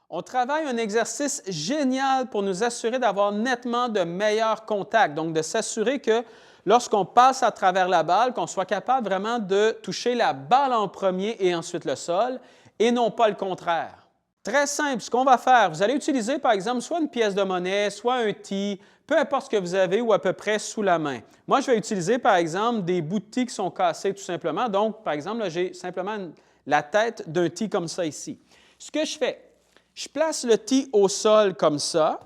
On travaille un exercice génial pour nous assurer d'avoir nettement de meilleurs contacts, donc de s'assurer que lorsqu'on passe à travers la balle, qu'on soit capable vraiment de toucher la balle en premier et ensuite le sol, et non pas le contraire. Très simple, ce qu'on va faire, vous allez utiliser par exemple soit une pièce de monnaie, soit un tee, peu importe ce que vous avez ou à peu près sous la main. Moi, je vais utiliser par exemple des bouts de tee qui sont cassés tout simplement. Donc, par exemple, j'ai simplement la tête d'un tee comme ça ici. Ce que je fais, je place le tee au sol comme ça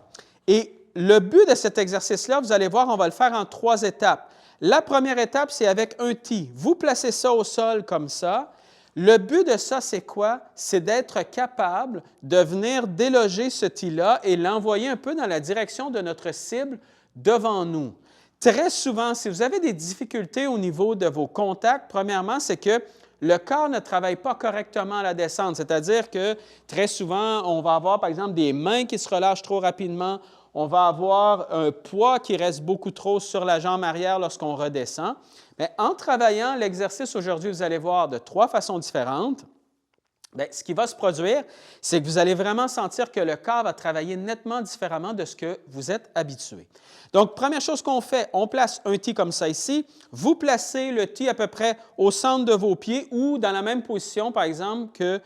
et le but de cet exercice-là, vous allez voir, on va le faire en 3 étapes. La première étape, c'est avec un tee. Vous placez ça au sol comme ça. Le but de ça, c'est quoi? C'est d'être capable de venir déloger ce tee-là et l'envoyer un peu dans la direction de notre cible devant nous. Très souvent, si vous avez des difficultés au niveau de vos contacts, premièrement, c'est que le corps ne travaille pas correctement à la descente, c'est-à-dire que très souvent, on va avoir par exemple des mains qui se relâchent trop rapidement, on va avoir un poids qui reste beaucoup trop sur la jambe arrière lorsqu'on redescend. Mais en travaillant l'exercice aujourd'hui, vous allez voir de 3 façons différentes. Bien, ce qui va se produire, c'est que vous allez vraiment sentir que le corps va travailler nettement différemment de ce que vous êtes habitué. Donc, première chose qu'on fait, on place un tee comme ça ici. Vous placez le tee à peu près au centre de vos pieds ou dans la même position, par exemple, que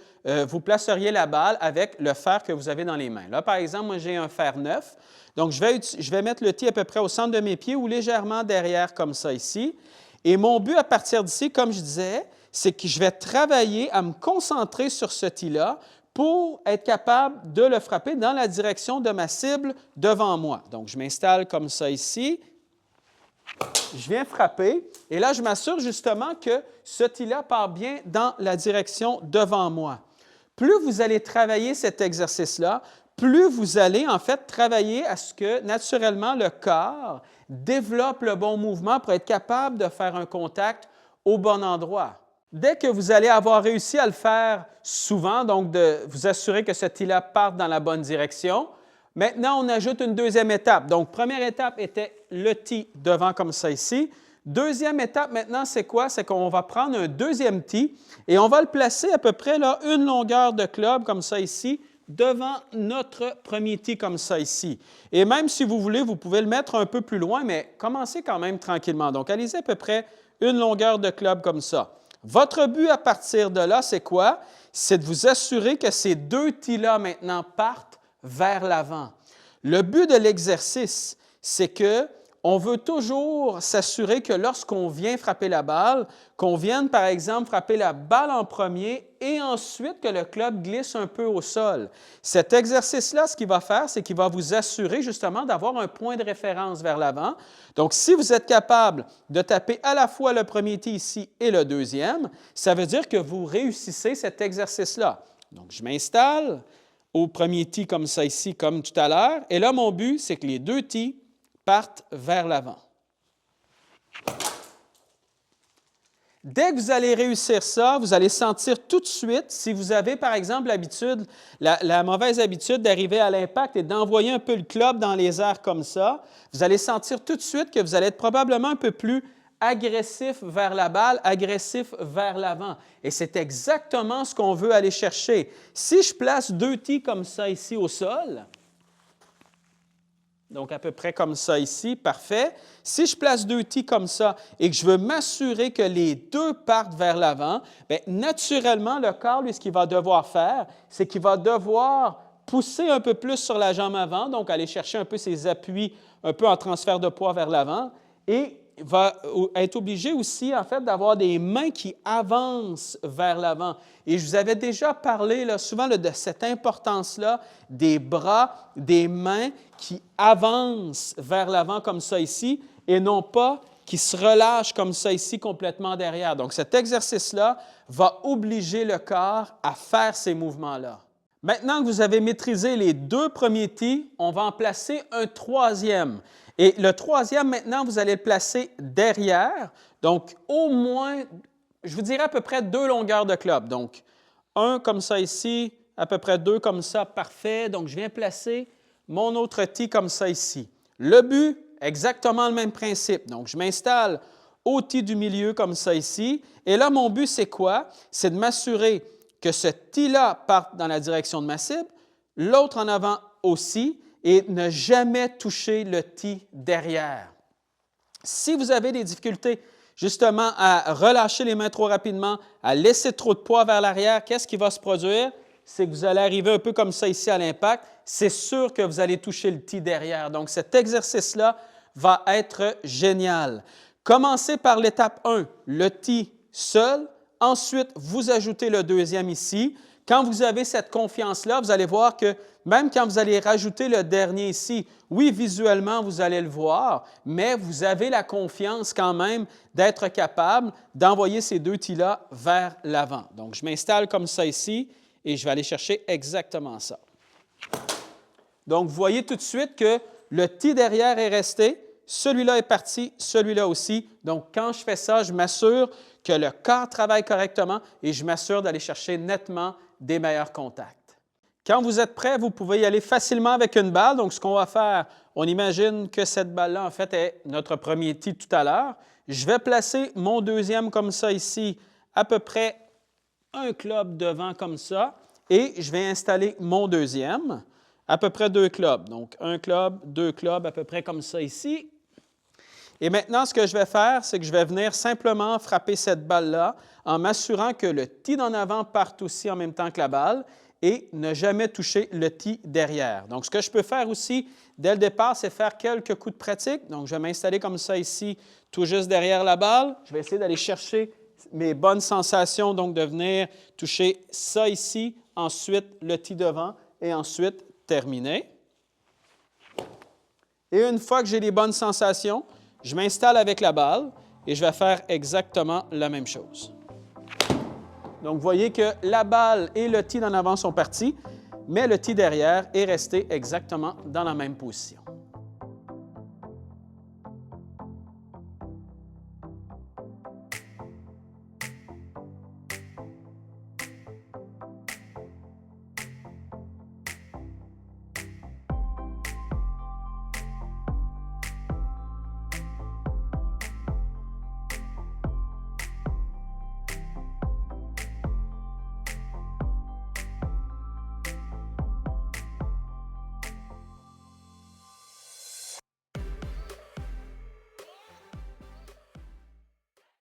vous placeriez la balle avec le fer que vous avez dans les mains. Là, par exemple, moi, j'ai un fer neuf. Donc, je vais mettre le tee à peu près au centre de mes pieds ou légèrement derrière comme ça ici. Et mon but à partir d'ici, comme je disais, c'est que je vais travailler à me concentrer sur ce tee-là pour être capable de le frapper dans la direction de ma cible devant moi. Donc, je m'installe comme ça ici. Je viens frapper et là, je m'assure justement que ce tee-là part bien dans la direction devant moi. Plus vous allez travailler cet exercice-là, plus vous allez en fait travailler à ce que naturellement le corps développe le bon mouvement pour être capable de faire un contact au bon endroit. Dès que vous allez avoir réussi à le faire souvent, donc de vous assurer que ce tee-là parte dans la bonne direction, maintenant on ajoute une deuxième étape. Donc, première étape était le tee devant comme ça ici. Deuxième étape maintenant, c'est quoi? C'est qu'on va prendre un deuxième tee et on va le placer à peu près là, une longueur de club comme ça ici, devant notre premier tee comme ça ici. Et même si vous voulez, vous pouvez le mettre un peu plus loin, mais commencez quand même tranquillement. Donc, allez-y à peu près une longueur de club comme ça. Votre but à partir de là, c'est quoi? C'est de vous assurer que ces 2 tees-là maintenant partent vers l'avant. Le but de l'exercice, c'est qu'on veut toujours s'assurer que lorsqu'on vient frapper la balle, qu'on vienne par exemple frapper la balle en premier et ensuite que le club glisse un peu au sol. Cet exercice-là, ce qu'il va faire, c'est qu'il va vous assurer justement d'avoir un point de référence vers l'avant. Donc, si vous êtes capable de taper à la fois le premier tee ici et le deuxième, ça veut dire que vous réussissez cet exercice-là. Donc, je m'installe au premier tee comme ça ici, comme tout à l'heure. Et là, mon but, c'est que les 2 tees partent vers l'avant. Dès que vous allez réussir ça, vous allez sentir tout de suite, si vous avez par exemple l'habitude, la mauvaise habitude d'arriver à l'impact et d'envoyer un peu le club dans les airs comme ça, vous allez sentir tout de suite que vous allez être probablement un peu plus agressif vers la balle, agressif vers l'avant. Et c'est exactement ce qu'on veut aller chercher. Si je place 2 tees comme ça ici au sol, donc à peu près comme ça ici, parfait. Si je place 2 tees comme ça et que je veux m'assurer que les 2 partent vers l'avant, bien, naturellement, le corps, lui, ce qu'il va devoir faire, c'est qu'il va devoir pousser un peu plus sur la jambe avant, donc aller chercher un peu ses appuis, un peu en transfert de poids vers l'avant, et va être obligé aussi, en fait, d'avoir des mains qui avancent vers l'avant. Et je vous avais déjà parlé là, souvent là, de cette importance-là des bras, des mains qui avancent vers l'avant comme ça ici et non pas qui se relâchent comme ça ici complètement derrière. Donc, cet exercice-là va obliger le corps à faire ces mouvements-là. Maintenant que vous avez maîtrisé les 2 premiers tees, on va en placer un troisième. Et le troisième, maintenant, vous allez le placer derrière. Donc, au moins, je vous dirais à peu près 2 longueurs de club. Donc, un comme ça ici, à peu près 2 comme ça, parfait. Donc, je viens placer mon autre tee comme ça ici. Le but, exactement le même principe. Donc, je m'installe au tee du milieu comme ça ici. Et là, mon but, c'est quoi? C'est de m'assurer que ce tee-là parte dans la direction de ma cible, l'autre en avant aussi, et ne jamais toucher le tee derrière. Si vous avez des difficultés justement à relâcher les mains trop rapidement, à laisser trop de poids vers l'arrière, qu'est-ce qui va se produire? C'est que vous allez arriver un peu comme ça ici à l'impact. C'est sûr que vous allez toucher le tee derrière. Donc, cet exercice-là va être génial. Commencez par l'étape 1, le tee seul. Ensuite, vous ajoutez le deuxième ici. Quand vous avez cette confiance-là, vous allez voir que même quand vous allez rajouter le dernier ici, oui, visuellement, vous allez le voir, mais vous avez la confiance quand même d'être capable d'envoyer ces deux tees-là vers l'avant. Donc, je m'installe comme ça ici et je vais aller chercher exactement ça. Donc, vous voyez tout de suite que le tee derrière est resté, celui-là est parti, celui-là aussi. Donc, quand je fais ça, je m'assure que le corps travaille correctement et je m'assure d'aller chercher nettement des meilleurs contacts. Quand vous êtes prêt, vous pouvez y aller facilement avec une balle. Donc, ce qu'on va faire, on imagine que cette balle-là, en fait, est notre premier tee tout à l'heure. Je vais placer mon deuxième comme ça ici, à peu près un club devant comme ça, et je vais installer mon deuxième, à peu près 2 clubs. Donc, 1 club, 2 clubs, à peu près comme ça ici. Et maintenant, ce que je vais faire, c'est que je vais venir simplement frapper cette balle-là en m'assurant que le tee d'en avant parte aussi en même temps que la balle et ne jamais toucher le tee derrière. Donc, ce que je peux faire aussi dès le départ, c'est faire quelques coups de pratique. Donc, je vais m'installer comme ça ici, tout juste derrière la balle. Je vais essayer d'aller chercher mes bonnes sensations, donc de venir toucher ça ici, ensuite le tee devant et ensuite terminer. Et une fois que j'ai les bonnes sensations, je m'installe avec la balle et je vais faire exactement la même chose. Donc, vous voyez que la balle et le tee d'en avant sont partis, mais le tee derrière est resté exactement dans la même position.